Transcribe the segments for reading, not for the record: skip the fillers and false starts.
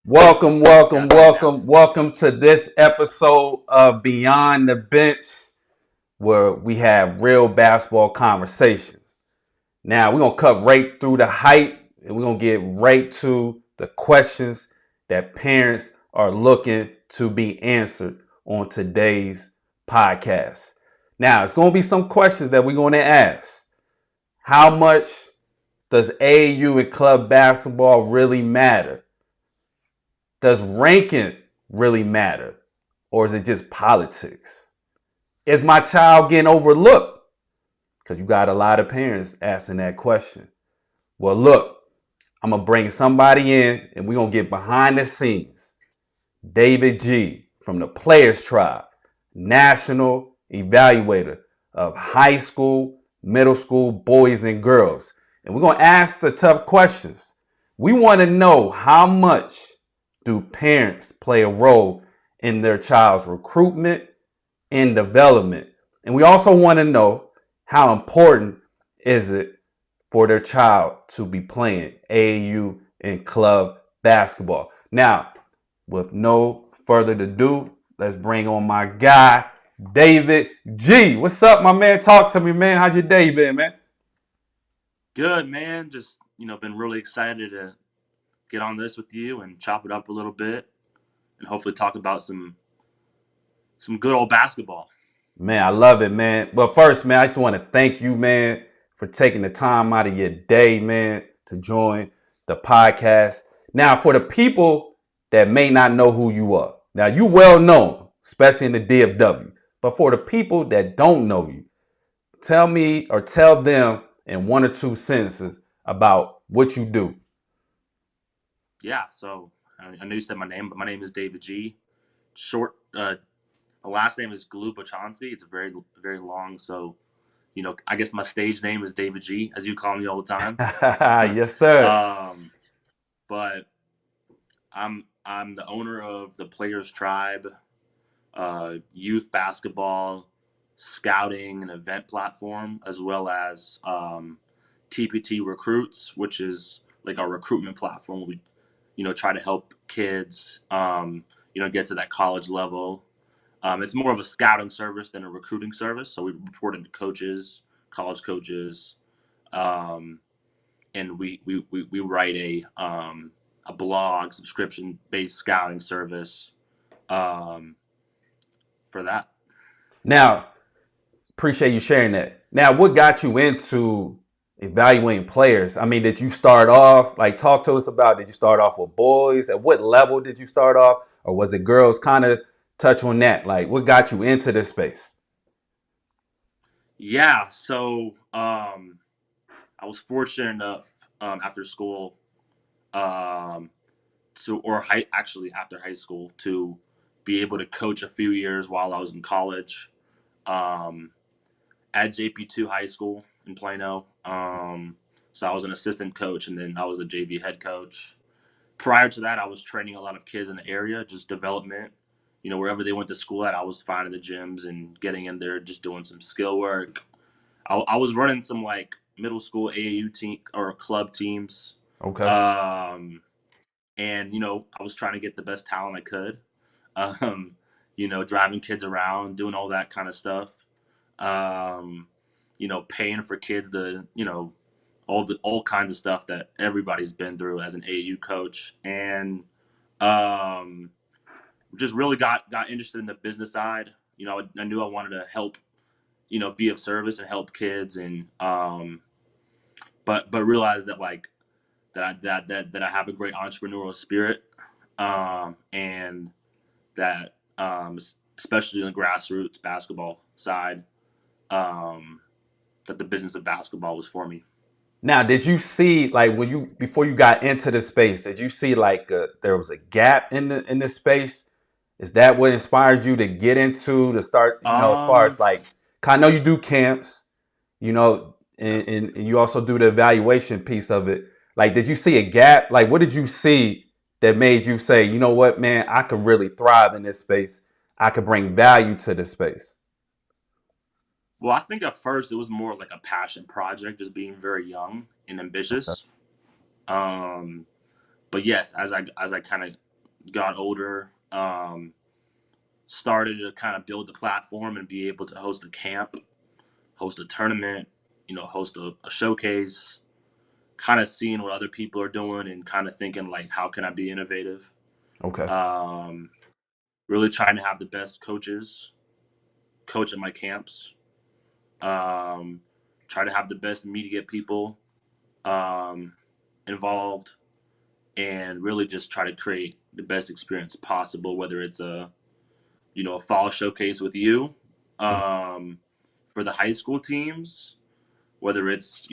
Welcome, welcome, Got something now. welcome, welcome to this episode of Beyond the Bench, where we have real basketball conversations. Now, we're going to cut right through the hype and we're going to get right to the questions that parents are looking to be answered on today's podcast. Now, it's going to be some questions that we're going to ask. How much does AAU and club basketball really matter? Does ranking really matter? Or is it just politics? Is my child getting overlooked? Because you got a lot of parents asking that question. Well, look, I'm going to bring somebody in and we're going to get behind the scenes. David G. from the Players Tribe, national evaluator of high school, middle school boys and girls. And we're going to ask the tough questions. We want to know, how much do parents play a role in their child's recruitment and development? And we also want to know, how important is it for their child to be playing AAU and club basketball? Now, with no further ado, let's bring on my guy, David G. What's up, my man? Talk to me, man. How's your day been, man? Good man. Just been really excited to get on this with you and chop it up a little bit, and hopefully talk about some good old basketball. Man, I love it, man. But first, man, I just want to thank you, man, for taking the time out of your day, man, to join the podcast. Now, for the people that may not know who you are, now you well known, especially in the DFW. But for the people that don't know you, tell me or tell them in one or two sentences about what you do. Yeah. So I know you said my name, but my name is David G. Short. My last name is Glubachonsky. It's very long. So I guess my stage name is David G, as you call me all the time. Yes, sir. um, but I'm the owner of the Players Tribe, youth basketball, scouting, and event platform, as well as TPT Recruits, which is like our recruitment platform. We, try to help kids, get to that college level. It's more of a scouting service than a recruiting service. So we report into coaches, college coaches, um, and we write a blog subscription based scouting service um, for that. Now, appreciate you sharing that. Now, what got you into evaluating players? I mean, did you start off, like, talk to us about, did you start off with boys? At what level did you start off? Or was it girls? Kind of touch on that. Like, what got you into this space? Yeah, so I was fortunate enough after school um, actually after high school to be able to coach a few years while I was in college um, at JP2 High School in Plano. So I was an assistant coach, and then I was a JV head coach. Prior to that, I was training a lot of kids in the area, just development. Wherever they went to school at, I was finding the gyms and getting in there, just doing some skill work. I was running some like middle school AAU team or club teams, Okay. um, and I was trying to get the best talent I could. Um, driving kids around, doing all that kind of stuff. Um, paying for kids to all kinds of stuff that everybody's been through as an AAU coach, and um, just really got interested in the business side. I knew I wanted to help, be of service and help kids, and but realized that like that I have a great entrepreneurial spirit, and that especially in the grassroots basketball side, um, that the business of basketball was for me. Now, did you see, like, when you, before you got into the space, did you see like there was a gap in this space? Is that what inspired you to get into, to start, as far as Um, like, 'cause I know you do camps, and you also do the evaluation piece of it. Like, did you see a gap? Like, what did you see that made you say, you know what, man, I could really thrive in this space. I could bring value to this space. well, I think at first it was more like a passion project, just being very young and ambitious. Um, but yes, as I kind of got older, started to kind of build the platform and be able to host a camp, host a tournament, host a showcase, kind of seeing what other people are doing and kind of thinking like, how can I be innovative? Okay. Um, really trying to have the best coaches coach at my camps. Um, try to have the best media people um, involved, and really just try to create the best experience possible. Whether it's a fall showcase with you Mm. um, for the high school teams, whether it's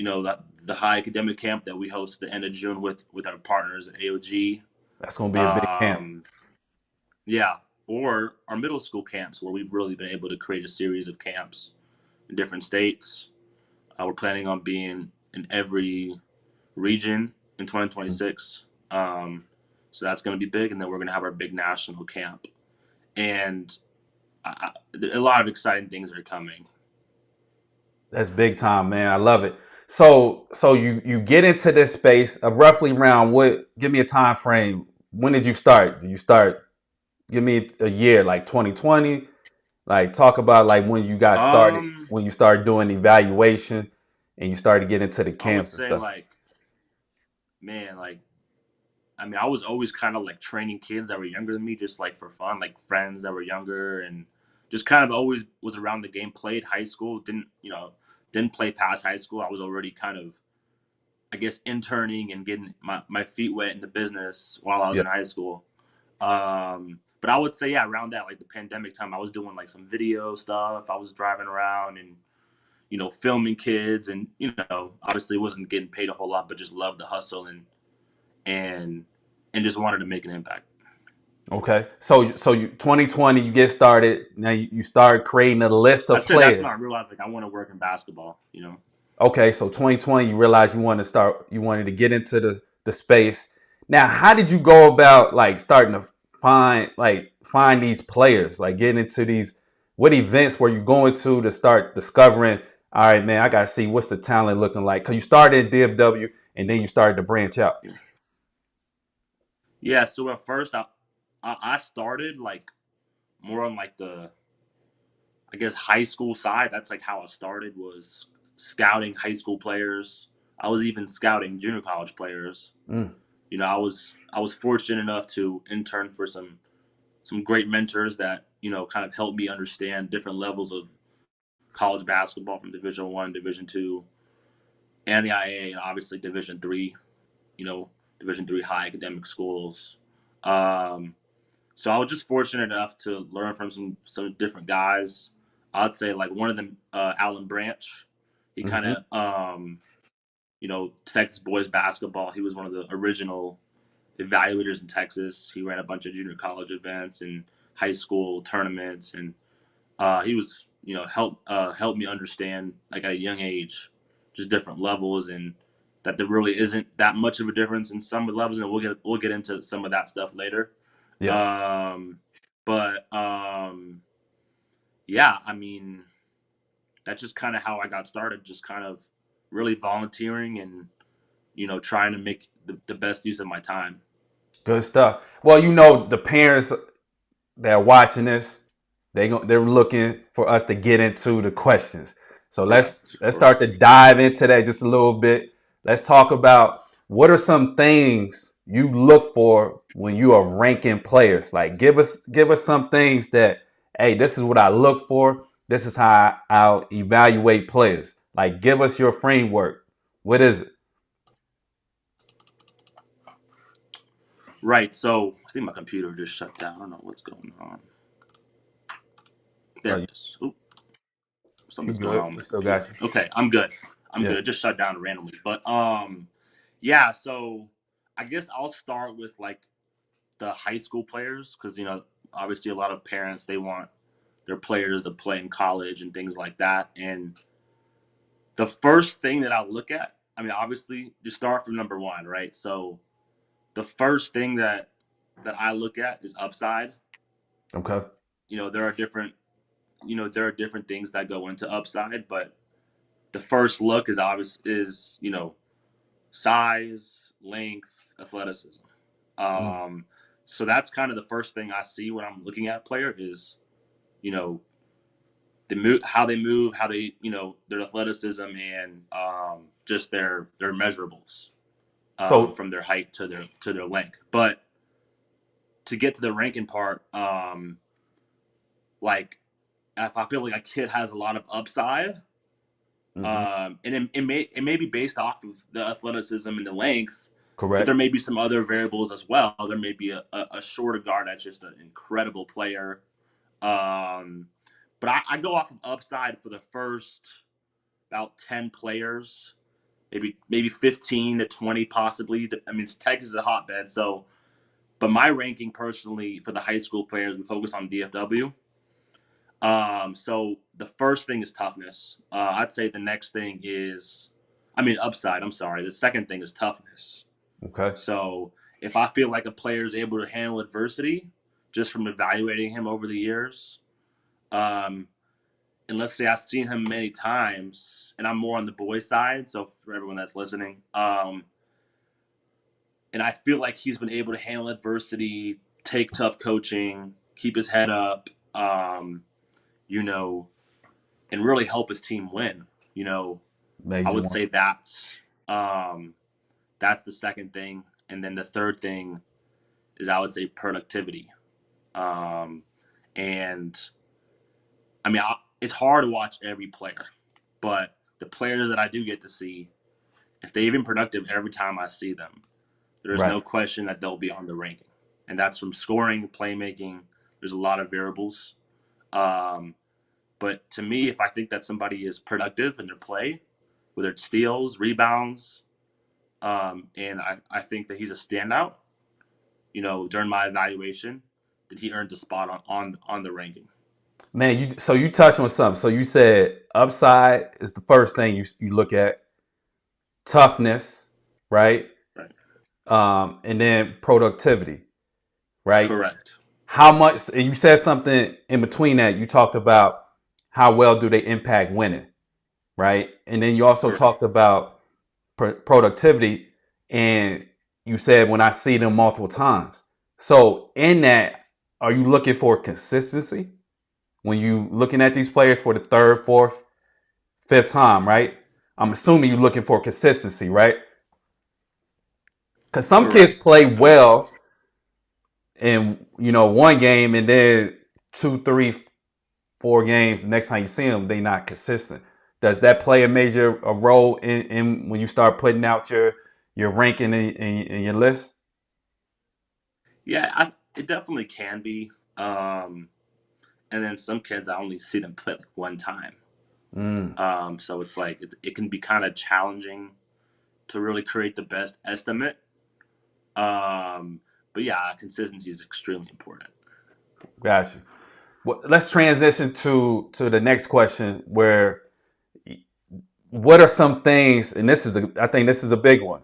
the high academic camp that we host the end of June with our partners at AOG. That's gonna be a big camp. Um, yeah, or our middle school camps where we've really been able to create a series of camps in different states. We're planning on being in every region in Mm. 2026. So that's going to be big, and then we're going to have our big national camp, and a lot of exciting things are coming. That's big time, man. I love it. So you get into this space of roughly around what? Give me a time frame. When did you start? Did you start? Give me a year, like 2020. Like talk about like when you got started, Um, when you started doing evaluation, and you started getting into the I would camps and say stuff. like, man, like I mean, I was always kind of like training kids that were younger than me, just like for fun, like friends that were younger, and just kind of always was around the game. Played high school, didn't play past high school. I was already kind of, I guess, interning and getting my feet wet in the business while I was Yeah. in high school. But I would say, yeah, around that, like the pandemic time, I was doing like some video stuff. I was driving around and filming kids, and obviously wasn't getting paid a whole lot, but just loved the hustle and and just wanted to make an impact. Okay. So you 2020 you get started. Now you start creating a list of I'd say that's when I players. realized like I want to work in basketball. Okay, so 2020 you realized you wanted to get into the space. Now, how did you go about like starting to find these players? Like getting into these what events were you going to start discovering, all right, man, I gotta see what's the talent looking like? Cause you started in DFW and then you started to branch out. Yeah. So at first, I started like more on like the, I guess, high school side. That's like how I started, was scouting high school players. I was even scouting junior college players. Mm, I was fortunate enough to intern for some great mentors that kind of helped me understand different levels of college basketball from Division 1, Division 2, and the IA, and obviously Division 3. You know, Division 3 high academic schools. Um, so I was just fortunate enough to learn from some different guys. I'd say like one of them, Alan Branch. He kind mm-hmm, of Texas boys basketball. He was one of the original evaluators in Texas. He ran a bunch of junior college events and high school tournaments, and he was helped me understand like at a young age just different levels, and that there really isn't that much of a difference in some of the levels, and we'll get into some of that stuff later. yeah. But yeah, I mean, that's just kind of how I got started, just kind of really volunteering and trying to make the best use of my time. Good stuff. Well, the parents that are watching this, they're looking for us to get into the questions. So let's Correct, let's start to correct. dive into that just a little bit. Let's talk about what are some things you look for when you are ranking players. Like give us some things that, hey, this is what I look for. This is how I'll evaluate players. Like give us your framework. What is it? Right. So I think my computer just shut down. I don't know what's going on. There Oh, it is. Oop, you something's going good? on with We my still computer. got you. Okay, I'm good. I'm Yeah. good. It just shut down randomly. But yeah. So I guess I'll start with like the high school players, because obviously a lot of parents, they want their players to play in college and things like that. And the first thing that I look at, I mean, obviously you start from number one, right? So the first thing that I look at is upside. Okay. There are different things that go into upside, but the first look is obvious is size, length, athleticism. Mm, Um, So that's kind of the first thing I see when I'm looking at a player is, you know, the move, how they move, how they, their athleticism and just their measurables So from their height to their length. But to get to the ranking part, like if I feel like a kid has a lot of upside, mhm, and it may be based off of the athleticism and the length, but there correct. may be some other variables as well. There may be a shorter guard that's just an incredible player. Um, but I go off of upside for the first about 10 players, maybe 15 to 20 possibly. I mean, Texas is a hotbed, so. But my ranking personally for the high school players, we focus on DFW. So the first thing is toughness. I'd say the next thing is, upside. I'm sorry. The second thing is toughness. Okay. So if I feel like a player is able to handle adversity, just from evaluating him over the years, um, and let's say I've seen him many times, and I'm more on the boys' side. So for everyone that's listening, and I feel like he's been able to handle adversity, take tough coaching, keep his head up, you know, and really help his team win. You know, I Major would one. say um, that's the second thing, and then the third thing is I would say productivity. Um, and it's hard to watch every player, but the players that I do get to see, if they've been productive every time I see them, there is Right. no question that they'll be on the ranking, and that's from scoring, playmaking. There's a lot of variables. Um, but to me, if I think that somebody is productive in their play, whether it's steals, rebounds, and I think that he's a standout, during my evaluation, that he earned a spot on the ranking. Man, you touched on something. So you said upside is the first thing you look at, toughness, right? Right. And then productivity, right? Correct. How much? And you said something in between that. You talked about how well do they impact winning, right? And then you also Correct. talked about productivity, and you said when I see them multiple times. So in that, are you looking for consistency when you looking at these players for the third, fourth, fifth time, right? I'm assuming you're looking for consistency, right? Because some kids Correct. play Correct. well in one game, and then two, three, 4 games. The next time you see them, they not consistent. Does that play a role in when you start putting out your ranking in your list? Yeah, it definitely can be. And then some kids, I only see them play like one time. Mm. So it's like it can be kind of challenging to really create the best estimate. Um, but yeah, consistency is extremely important. Gotcha. Well, let's transition to the next question. Where what are some things, and I think this is a big one.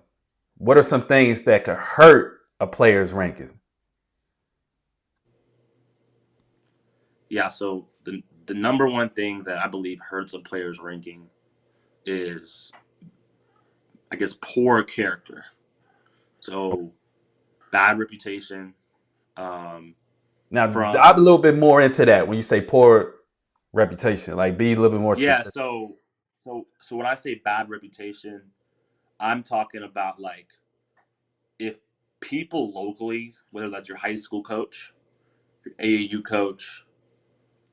What are some things that could hurt a player's ranking? Yeah, so the number one thing that I believe hurts a player's ranking is, I guess, poor character. So bad reputation. Um, Now, dive a from little bit more into that when you say poor reputation. Like, be a little bit more Yeah, specific. so when I say bad reputation, I'm talking about like if people locally, whether that's your high school coach, your AAU coach,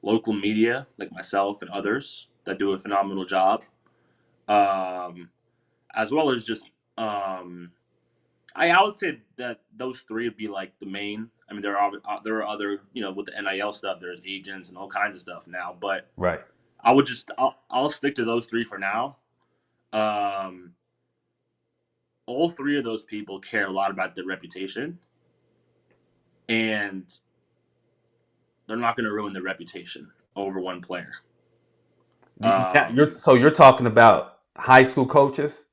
local media like myself and others that do a phenomenal job, um, as well as just I would say that those three would be like the main. I mean, there are other, with the NIL stuff. There's agents and all kinds of stuff now, but Right. I'll stick to those three for now. Um, all three of those people care a lot about their reputation, and they're not going to ruin their reputation over one player. Now, Um, you're talking about high school coaches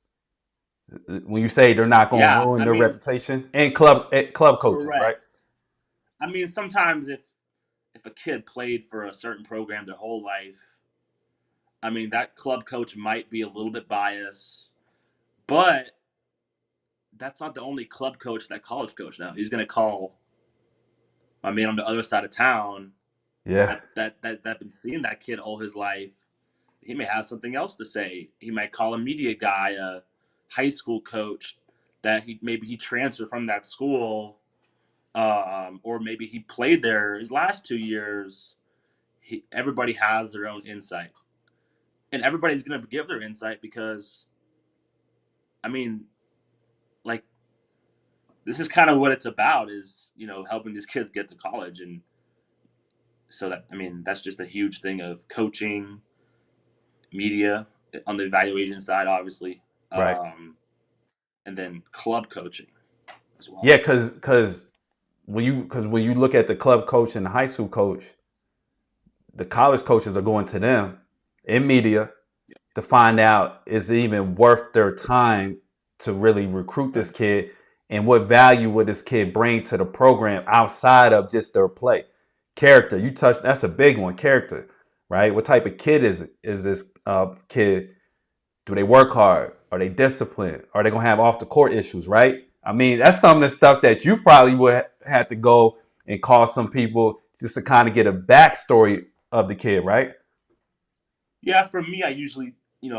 when you say they're not going to yeah, ruin I their mean, reputation, and club coaches, right? correct. I mean, sometimes if a kid played for a certain program their whole life, I mean, that club coach might be a little bit biased, but that's not the only club coach that college coach now. He's going to call my man on the other side of town Yeah. that been seeing that kid all his life, he may have something else to say. He might call a media guy, a high school coach that he transferred from that school, or maybe he played there his last 2 years. Everybody has their own insight, and everybody's going to give their insight because, I mean, like this is kind of what it's about is helping these kids get to college, and so that I mean that's just a huge thing of coaching, media on the evaluation side, obviously, Right. um, and then club coaching as well. Yeah, because when you look at the club coach and the high school coach, the college coaches are going to them in media to find out is it even worth their time to really recruit this Right. kid, and what value would this kid bring to the program outside of just their play. Character, you touched, that's a big one. Character, right? What type of kid is this kid? Do they work hard? Are they disciplined? Are they gonna have off the court issues? Right? I mean, that's some of the stuff that you probably would have to go and call some people just to kind of get a backstory of the kid, right? Yeah, for me, I usually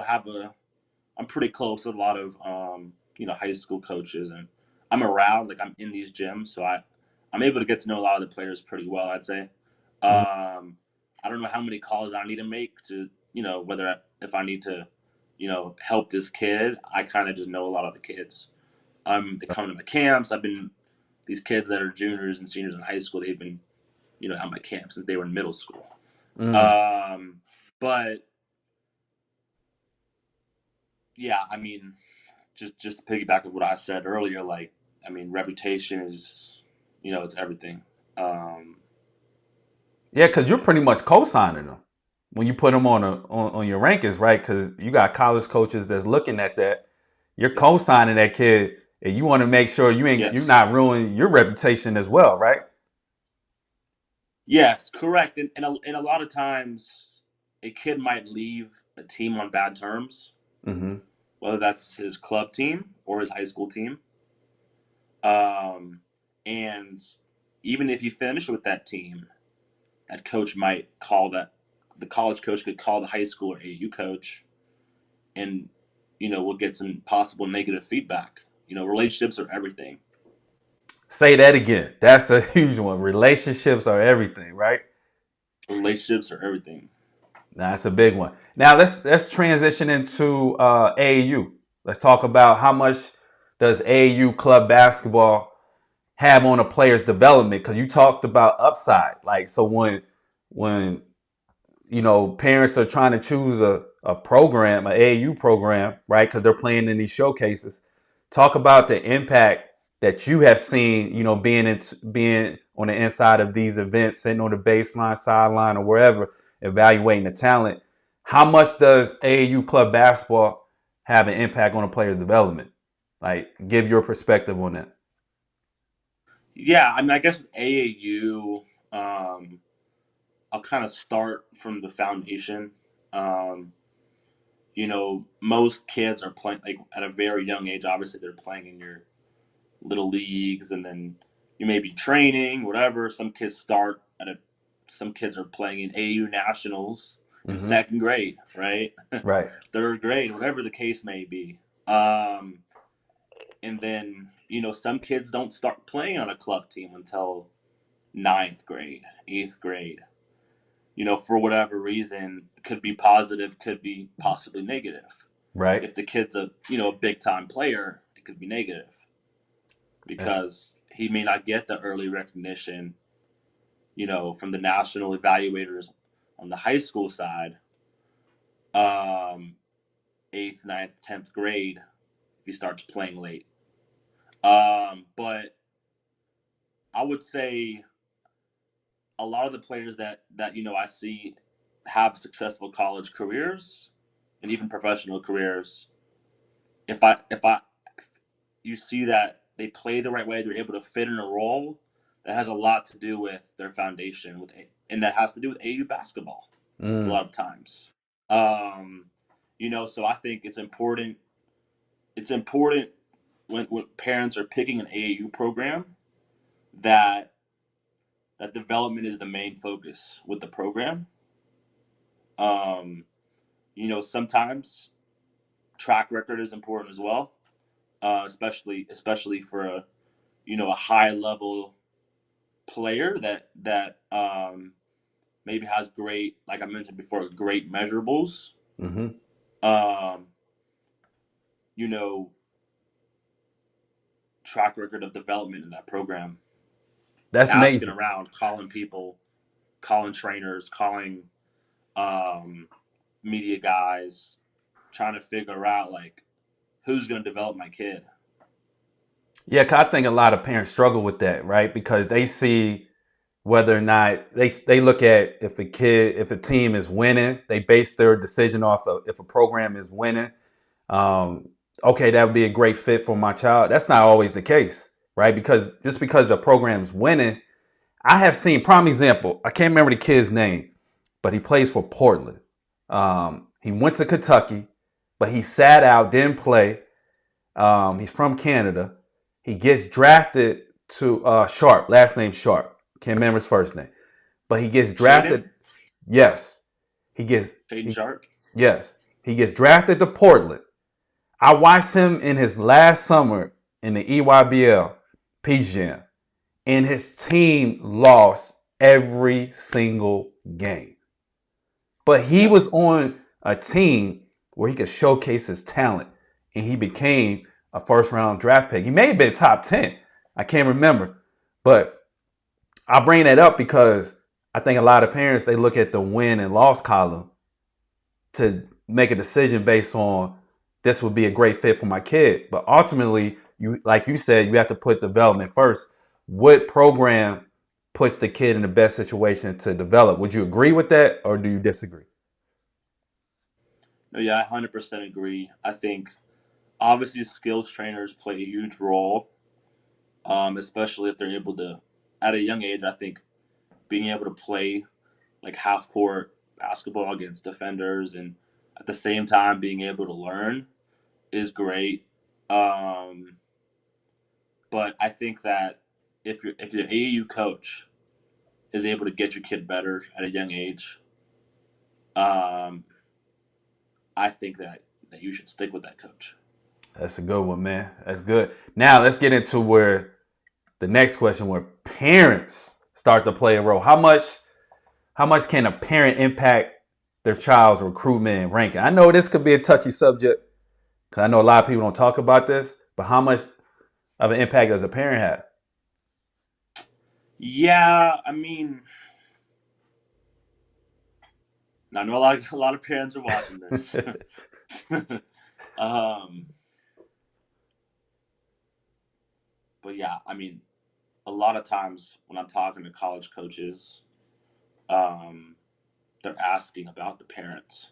have a I'm pretty close with a lot of high school coaches, and I'm around like I'm in these gyms, so I'm able to get to know a lot of the players pretty well. I'd say. Mhm. I don't know how many calls I need to make to if I need to help this kid. I kind of just know a lot of the kids. They come to my camps. I've been these kids that are juniors and seniors in high school. They've been at my camp since they were in middle school. Mm. Um, but yeah, I mean, just to piggyback of what I said earlier, like I mean, reputation is, it's everything. Um, Yeah, because you're pretty much co-signing them when you put them on your rankings, right? Because you got college coaches that's looking at that. You're yep. co-signing that kid, and you want to make sure you're Yes. not ruining your reputation as well, right? Yes, correct. And a lot of times, a kid might leave a team on bad terms, Mm-hmm. whether that's his club team or his high school team. Um, and even if you finish with that team, that coach might call that the college coach could call the high school or AU coach, and we'll get some possible negative feedback. Relationships are everything. Say that again. That's a huge one. Relationships are everything, right? Relationships are everything. That's a big one. Now let's transition into AAU. Let's talk about how much does AAU club basketball have on a player's development, because you talked about upside. Like, so when parents are trying to choose a program, an AAU program, right? Because they're playing in these showcases. Talk about the impact that you have seen, being on the inside of these events, sitting on the baseline, sideline, or wherever, evaluating the talent. How much does AAU club basketball have an impact on a player's development? Like, give your perspective on that. Yeah, I mean, I guess with AAU, I'll kind of start from the foundation. Um, most kids are playing like at a very young age. Obviously, they're playing in your little leagues, and then you may be training, whatever. Some kids are playing in AAU nationals in Mm-hmm. second grade, right? Right. Third grade, whatever the case may be. Um, and then some kids don't start playing on a club team until ninth grade, eighth grade. For whatever reason, could be positive, could be possibly negative. Right. If the kid's a big time player, it could be negative That's because he may not get the early recognition, from the national evaluators on the high school side, um, eighth, ninth, 10th grade, if he starts playing late. But I would say a lot of the players that I see have successful college careers and even professional careers. If I you see that they play the right way, they're able to fit in a role. That has a lot to do with their foundation and that has to do with AU basketball. A mm, lot of times, um, so I think it's important. It's important when parents are picking an AAU program that that development is the main focus with the program. Um, sometimes track record is important as well, especially for a high level player that maybe has great, like I mentioned before, great measurables. Hmm. Um, you know, track record of development in that program. That's Asking amazing. around, calling people, calling trainers, calling um, media guys, trying to figure out like who's going to develop my kid. Yeah, 'cause I think a lot of parents struggle with that, right? Because they see whether or not they look at if a team is winning, they base their decision off of if a program is winning. Um, okay, that would be a great fit for my child. That's not always the case, right? Because just because the program's winning, I have seen prime example. I can't remember the kid's name, but he plays for Portland. He went to Kentucky, but he sat out, didn't play. He's from Canada. He gets drafted to Sharp, last name Sharp. Can't remember his first name, but he gets Shaden, drafted. Yes, he gets. Shaden Sharp. Yes, he gets drafted to Portland. I watched him in his last summer in the EYBL Peach Jam, and his team lost every single game. But he Yep. was on a team where he could showcase his talent, and he became a first round draft pick. He may have been top 10. I can't remember. But I bring that up because I think a lot of parents they look at the win and loss column to make a decision based on this would be a great fit for my kid. But ultimately, you like you said, you have to put development first. What program puts the kid in the best situation to develop? Would you agree with that or do you disagree? No, yeah, I 100% agree. I think obviously skills trainers play a huge role, especially if they're able to, at a young age. I think being able to play like half court basketball against defenders and at the same time being able to learn is great. Um, but I think that if your AAU coach is able to get your kid better at a young age, um, I think that you should stick with that coach. That's a good one, man. That's good. Now let's get into where the next question where parents start to play a role. How much can a parent impact their child's recruitment and ranking? I know this could be a touchy subject because I know a lot of people don't talk about this, but how much of an impact does a parent Yeah, I mean, I know a lot of parents are watching this. have? um, but yeah, I mean, a lot of times when I'm talking to college coaches, um, they're asking about the parents.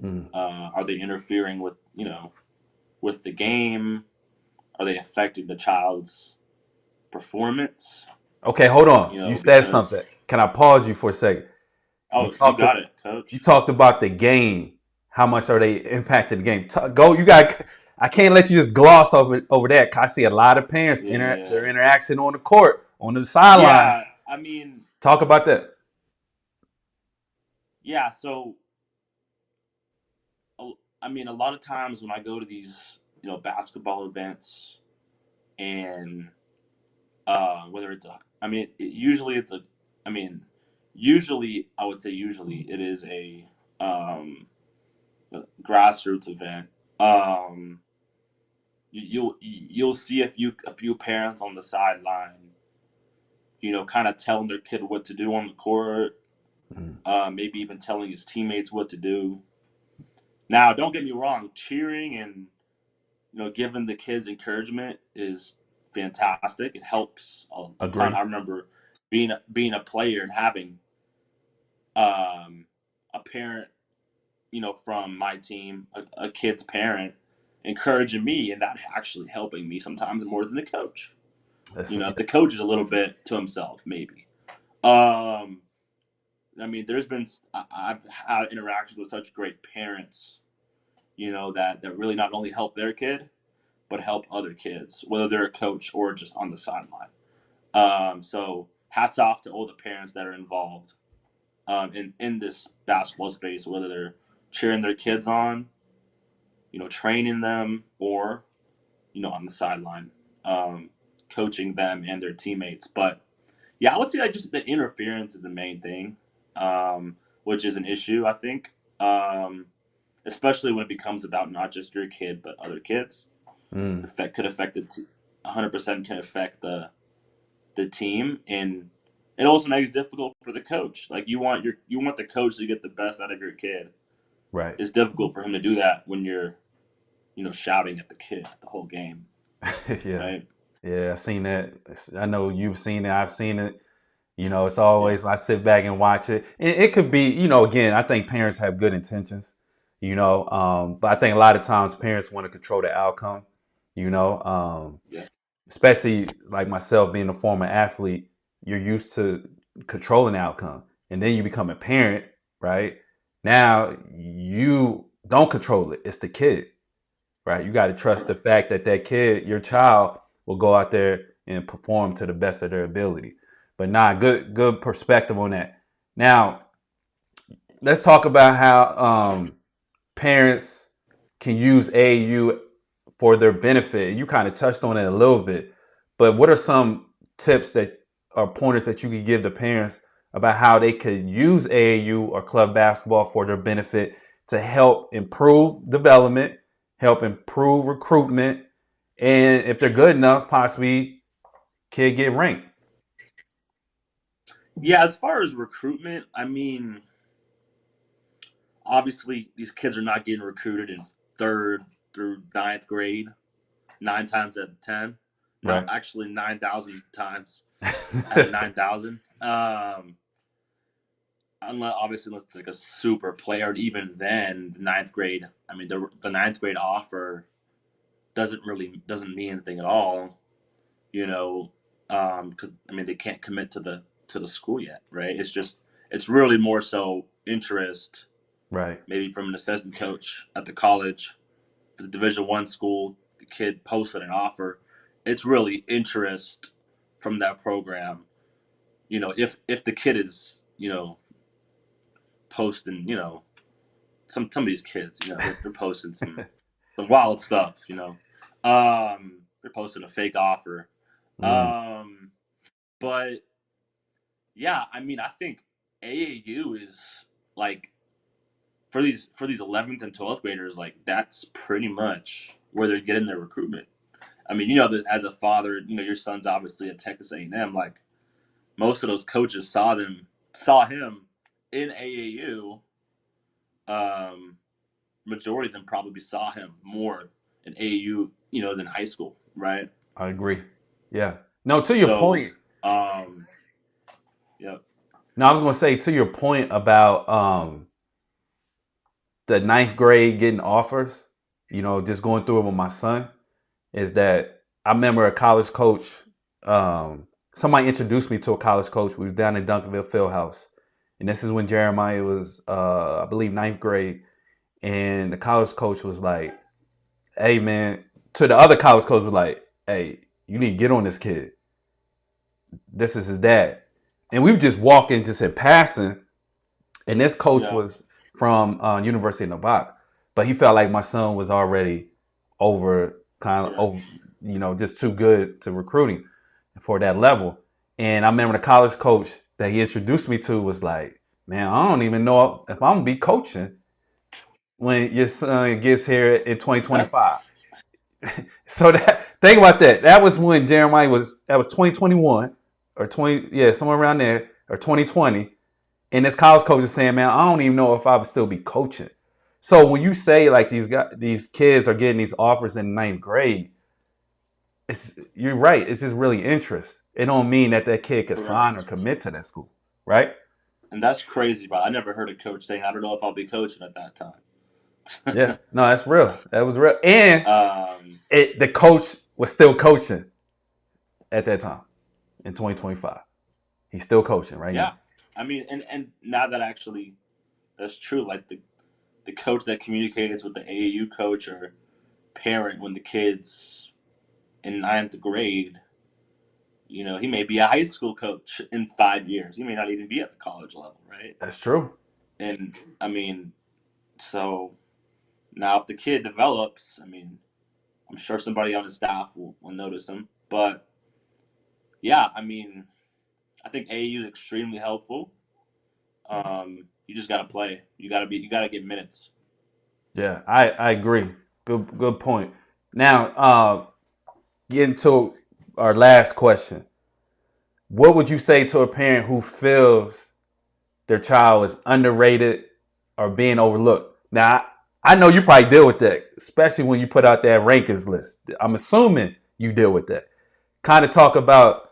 Mm. Are they interfering with the game? Are they affecting the child's performance? Okay, hold on. You said Because something. Can I pause you for a second? You oh, you talked got it, you coach. talked about the game. How much are they impacting the game? Go. You got. I can't let you just gloss over that. 'Cause I see a lot of parents their Yeah, interaction on the court, on the sidelines. yeah. I mean, Talk about that. yeah. So, I mean, a lot of times when I go to these basketball events and whether it's I mean, usually it's I mean, usually I would say usually it is um, a grassroots event. Um, you'll see a few parents on the sideline, kind of telling their kid what to do on the court, Mm. maybe even telling his teammates what to do. Now, don't get me wrong, cheering and giving the kids encouragement is fantastic. It helps a ton. Agree. I remember being a player and having um, a parent, from my team, a kid's parent, encouraging me, and that actually helping me sometimes more than the coach. That's If the coach is a little bit to himself, maybe. Um, I mean, I've had interactions with such great parents, that really not only help their kid, but help other kids, whether they're a coach or just on the sideline. So hats off to all the parents that are involved in this basketball space, whether they're cheering their kids on, training them, or on the sideline, um, coaching them and their teammates. But yeah, I would say that just the interference is the main thing, which is an issue, I think, especially when it becomes about not just your kid but other kids. Mm, Could affect 100% can affect the team, and it also makes it difficult for the coach. Like you want the coach to get the best out of your kid. right. It's difficult for him to do that when you're shouting at the kid the whole game, Yeah. right? Yeah, I seen that. I know you've seen it. I've seen it. It's Yeah, always I sit back and watch it. It could be, again, I think parents have good intentions, but I think a lot of times parents want to control the outcome, you know, yeah, especially like myself being a former athlete, you're used to controlling the outcome. And then you become a parent, right? Now you don't control it. It's the kid, right? You got to trust the correct. fact that that kid, your child, will go out there and perform to the best of their ability. But good perspective on that. Now, let's talk about how parents can use AAU for their benefit. You kind of touched on it a little bit, but what are some tips that or pointers that you could give to parents about how they could use AAU or club basketball for their benefit to help improve development, help improve recruitment, and if they're good enough, possibly kid get ranked. Yeah, as far as recruitment, I mean, obviously these kids are not getting recruited in third through ninth grade 9 times out of 10. No, Right. actually 9,000 times out of 9,000. Unless it's like a super player, and even then, the ninth grade. I mean, the ninth grade offer doesn't mean anything at all. You know, because I mean they can't commit to the school yet, right? It's really more so interest, Right. maybe from an assistant coach at the college, the Division 1 school. The kid posted an offer. It's really interest from that program. If the kid is posting, some of these kids, they're posting some wild stuff. They're posting a fake offer. Mm, Um, but yeah, I mean, I think AAU is like for these 11th and 12th graders, like that's pretty much where they're getting their recruitment. I mean, that as a father, your son's obviously at Texas A&M. Like most of those coaches saw him in AAU. Um, Majority of them probably saw him more in AAU, than high school, right? I agree. Yeah. No, to your So, point. um, yeah, Now I was gonna say to your point about the ninth grade getting offers, just going through it with my son, is that I remember a college coach, somebody introduced me to a college coach. We was down in Duncanville Fieldhouse. And this is when Jeremiah was, I believe, ninth grade. And the college coach was like, hey, man, to the other college coach was like, hey, you need to get on this kid. This is his dad. And we were just walking, just in passing. And this coach yeah, was from University of Nevada, but he felt like my son was already kind of correct. over, just too good to recruiting for that level. And I remember the college coach that he introduced me to was like, "Man, I don't even know if I'm gonna be coaching when your son gets here in That's 2025." So that think about that. That was when Jeremiah was. That was 2021 or 20, yeah, somewhere around there, or 2020. And this college coach is saying, man, I don't even know if I would still be coaching. So when you say like these kids are getting these offers in ninth grade, you're right. It's just really interest. It don't mean that that kid could sign or correct. commit to that school, right? And that's crazy, bro. I never heard a coach saying, "I don't know if I'll be coaching at that Yeah, time." no, that's real. That was real. And um, the coach was still coaching at that time in 2025. He's still coaching right yeah, now. I mean, and now that actually that's true. Like the coach that communicates with the AAU coach or parent when the kids in ninth grade He may be a high school coach in 5 years. He may not even be at the college level, right? That's true. And I mean, so now if the kid develops, I mean, I'm sure somebody on his staff will notice him. But yeah, I mean, I think AAU is extremely helpful. You just got to play. You got to get minutes. Yeah, I agree. Good point. Now, getting to our last question. What would you say to a parent who feels their child is underrated or being overlooked? Now, I know you probably deal with that, especially when you put out that rankings list. I'm assuming you deal with that. Kind of talk about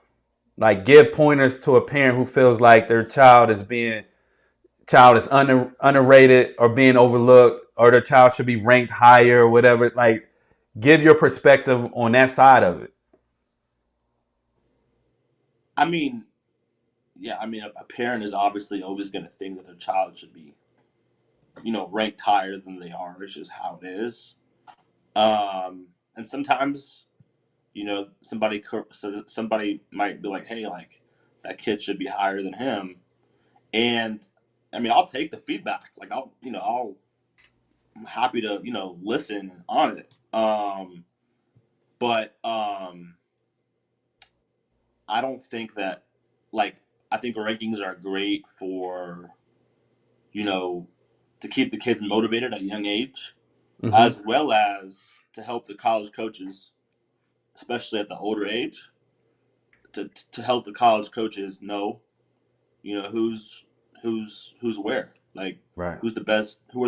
like give pointers to a parent who feels like their child is underrated or being overlooked, or their child should be ranked higher or whatever. Like, give your perspective on that side of it. I mean, yeah, I mean, a parent is obviously always going to think that their child should be, ranked higher than they are. It's just how it is. And sometimes, somebody might be like, hey, like that kid should be higher than him. And I mean, I'll take the feedback. Like I'm happy to, listen on it. But I don't think that, like, I think rankings are great for, you know, to keep the kids motivated at a young age, Mm-hmm. as well as to help the college coaches, especially at the older age, to help the college coaches know, who's where, like Right. who are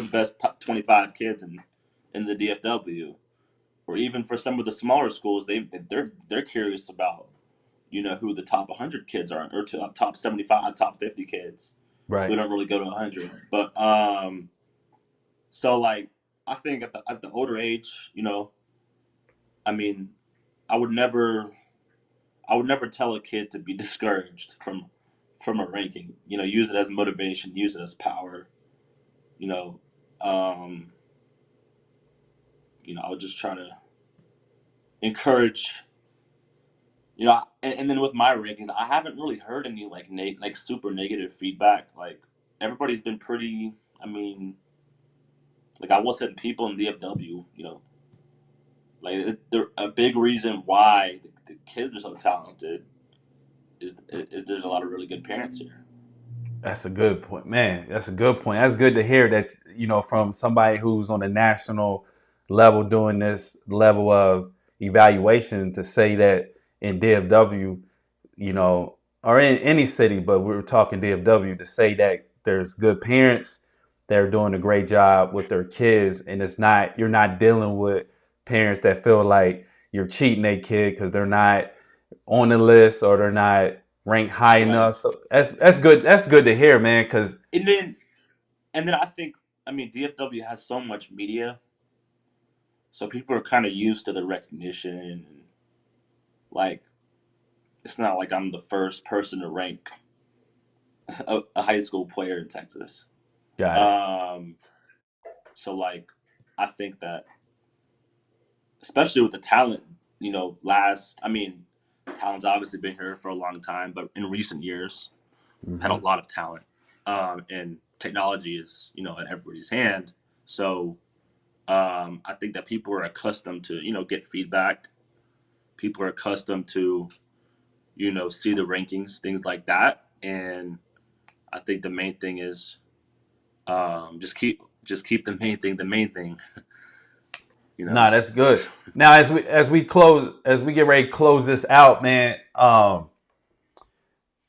the best top 25 kids in the DFW, or even for some of the smaller schools, they're curious about, who the top 100 kids are, or top 75, top 50 kids. We Right. don't really go to 100, but so like I think at the older age, I mean, I would never I would never tell a kid to be discouraged from a ranking. Use it as motivation, use it as power. You know, um, I would just try to encourage. And then with my rankings, I haven't really heard any like super negative feedback. Like everybody's been pretty. I mean, like I was saying, people in DFW, like they're a big reason why the kids are so talented is there's a lot of really good parents here. That's a good point, man. That's a good point. That's good to hear that, from somebody who's on a national level doing this level of evaluation to say that in DFW, or in any city, but we were talking DFW, to say that there's good parents that are doing a great job with their kids, and you're not dealing with parents that feel like you're cheating their kid because they're not on the list or they're not ranked high Right. enough. So that's good. That's good to hear, man. Because And then I think, I mean, DFW has so much media, so people are kind of used to the recognition. And like, it's not like I'm the first person to rank a high school player in Texas. got it. Um, so like, I think that especially with the talent, I mean, talent's obviously been here for a long time, but in recent years, had a Hmm. lot of talent. And technology is, at everybody's hand. So I think that people are accustomed to, get feedback. People are accustomed to, see the rankings, things like that. And I think the main thing is just keep the main thing, you Nah, know. that's good. Now, as we get ready to close this out, man.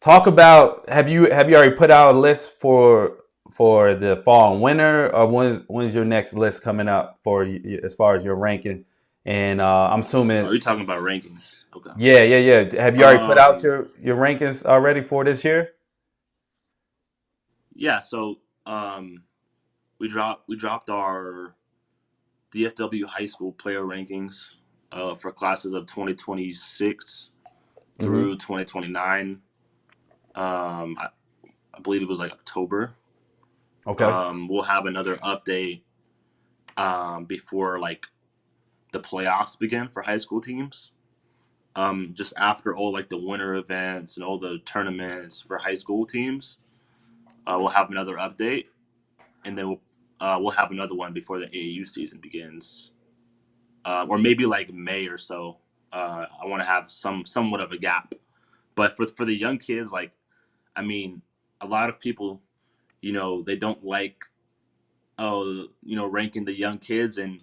Talk about have you already put out a list for the fall and winter, or when's your next list coming up for as far as your ranking? And I'm Are assuming, you talking about rankings? Okay. yeah. Have you already put out Um, your rankings already for this year? yeah. So um, we dropped our DFW high school player rankings for classes of 2026 Mm-hmm. through 2029. I believe it was like October. Okay. We'll have another update before like the playoffs begin for high school teams. just after all like the winter events and all the tournaments for high school teams, we'll have another update, and then we'll have another one before the AAU season begins, or maybe like May or so. I want to have somewhat of a gap, but for the young kids, like I mean, a lot of people, they don't like ranking the young kids, and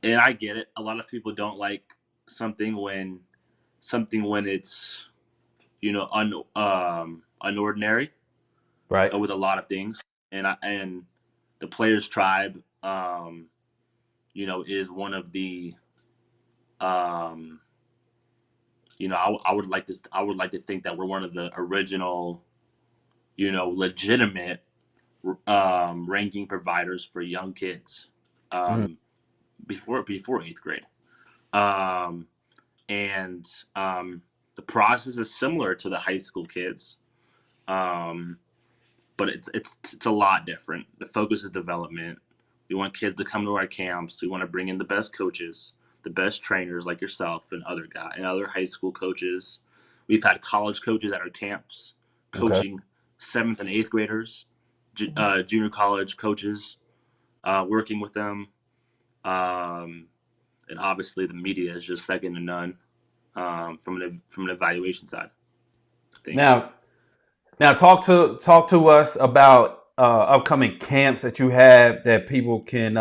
I get it. A lot of people don't like something when it's unordinary Right. with a lot of things, and the Players Tribe, is one of the um, I would like to think that we're one of the original, legitimate ranking providers for young kids, Mm, um, before eighth grade. Um, and the process is similar to the high school kids, um, but it's a lot different. The focus is development. We want kids to come to our camps. We want to bring in the best coaches, the best trainers like yourself and other high school coaches. We've had college coaches at our camps okay. coaching seventh and eighth graders, junior college coaches, working with them. Um, and obviously the media is just second to none, from an evaluation side of things. Now, now talk to us about upcoming camps that you have that people can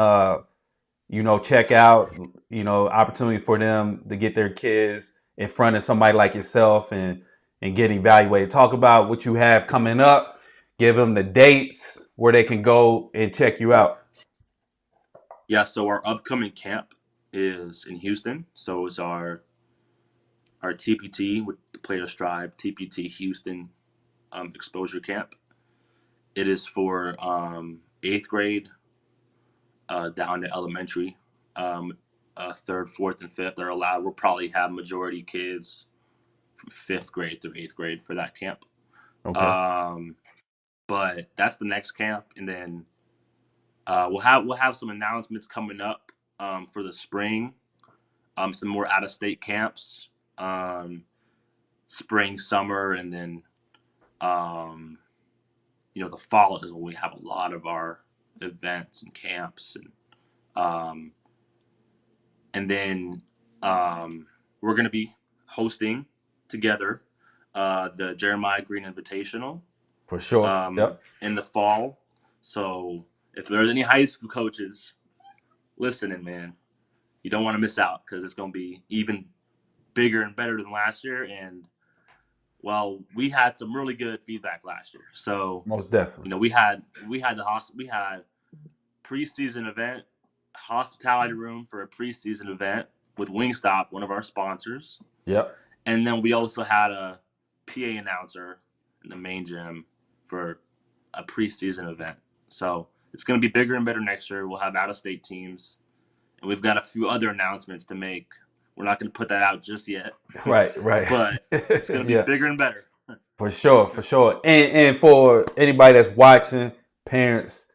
check out. Opportunity for them to get their kids in front of somebody like yourself and get evaluated. Talk about what you have coming up. Give them the dates where they can go and check you out. Yeah, so our upcoming camp is in Houston. So it's our TPT with the Players Tribe TPT Houston exposure camp. It is for eighth grade down to elementary. Um, third, fourth, and fifth are allowed. We'll probably have majority kids from fifth grade through eighth grade for that camp. Okay. Um, but that's the next camp, and then we'll have some announcements coming up for the spring. Some more out of state camps, um, spring, summer, and then um, the fall is when we have a lot of our events and camps, um, and then we're going to be hosting together the Jeremiah Green Invitational For sure. Yep. in the fall. So if there's any high school coaches listening, man, you don't want to miss out because it's going to be even bigger and better than last year. And well, we had some really good feedback last year. So Most definitely. we had preseason event, hospitality room for a preseason event with Wingstop, one of our sponsors, Yep. and then we also had a PA announcer in the main gym for a preseason event. So it's going to be bigger and better next year. We'll have out of state teams, and we've got a few other announcements to make. We're not going to put that out just yet, Right. Right. but it's going to be Yeah. bigger and better. For sure. For sure. And for anybody that's watching, parents,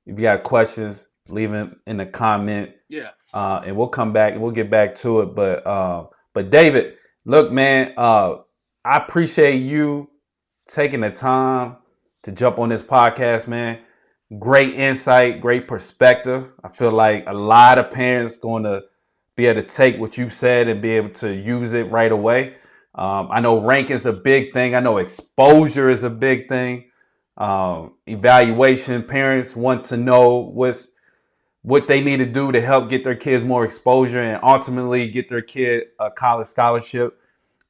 if you got questions, leave them in the comment, Yeah. and we'll come back and we'll get back to it. But David, look, man, I appreciate you taking the time to jump on this podcast, man. Great insight, great perspective. I feel like a lot of parents going to be able to take what you said and be able to use it right away. I know rank is a big thing. I know exposure is a big thing. Evaluation, parents want to know what they need to do to help get their kids more exposure and ultimately get their kid a college scholarship.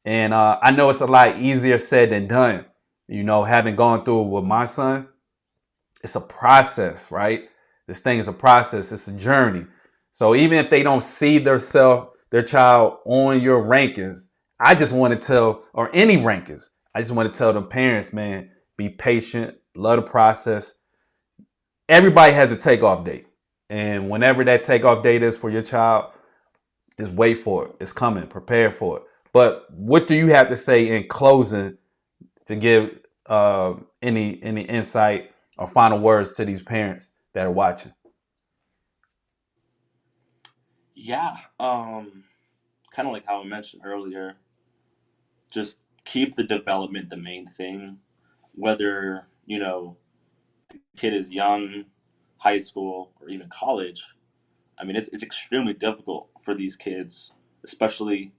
And I know it's a lot easier said than done. Having gone through it with my son, it's a process, right? This thing is a process. It's a journey. So even if they don't see their child on your rankings, I just want to tell, or any rankings, I just want to tell the parents, man, be patient, love the process. Everybody has a takeoff date. And whenever that takeoff date is for your child, just wait for it. It's coming. Prepare for it. But what do you have to say in closing to give any insight or final words to these parents that are watching? Yeah. kind of like how I mentioned earlier, just keep the development the main thing. Whether the kid is young, high school, or even college. I mean, it's extremely difficult for these kids, especially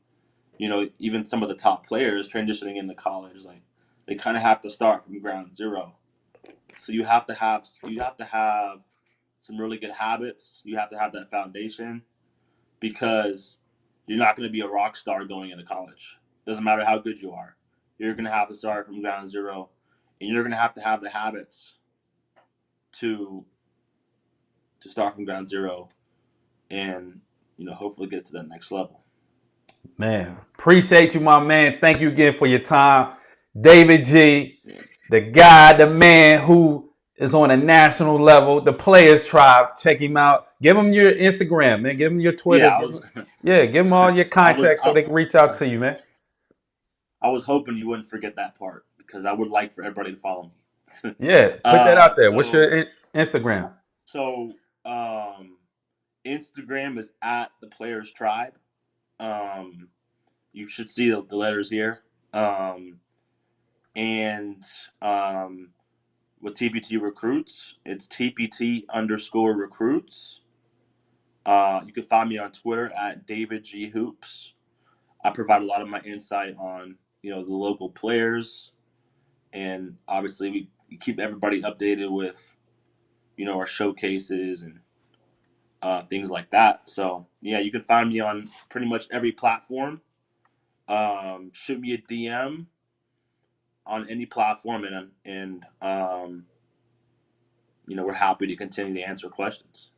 even some of the top players transitioning into college. Like they kind of have to start from ground zero. So you have to have some really good habits. You have to have that foundation because you're not going to be a rock star going into college. Doesn't matter how good you are. You're going to have to start from ground zero, and you're going to have the habits to start from ground zero and hopefully get to that next level. Man, appreciate you, my man. Thank you again for your time. David G, the guy, the man who is on a national level, the Players Tribe. Check him out. Give him your Instagram, man. Give him your Twitter. Yeah, I was Give him all your I was contacts so they can reach out to you, man. I was hoping you wouldn't forget that part because I would like for everybody to follow me. Yeah, put that uh, out there. What's so your Instagram? so Instagram is at the Players Tribe. Um, you should see the letters here. And with TPT Recruits, it's TPT underscore recruits. You can find me on Twitter at David G Hoops. I provide a lot of my insight on the local players, and obviously we keep everybody updated with our showcases and things like that. So yeah, you can find me on pretty much every platform. Shoot me a DM on any platform, and we're happy to continue to answer questions.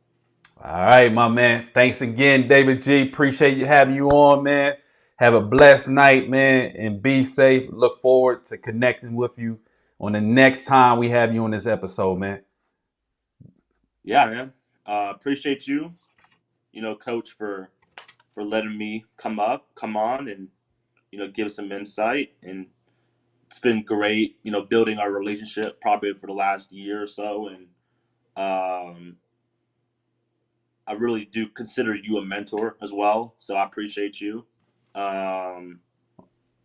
All right, my man. Thanks again, David G. Appreciate you having you on, man. Have a blessed night, man, and be safe. Look forward to connecting with you on the next time we have you on this episode, man. Yeah, man. Appreciate you, Coach, for letting me come on, and give some insight. And it's been great, building our relationship probably for the last year or so. And I really do consider you a mentor as well. So I appreciate you, um,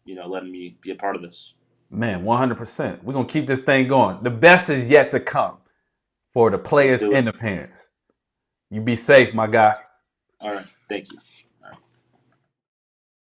letting me be a part of this. Man, 100%. We're going to keep this thing going. The best is yet to come for the Let's players do it. and the parents. You be safe, my guy. All right. Thank you.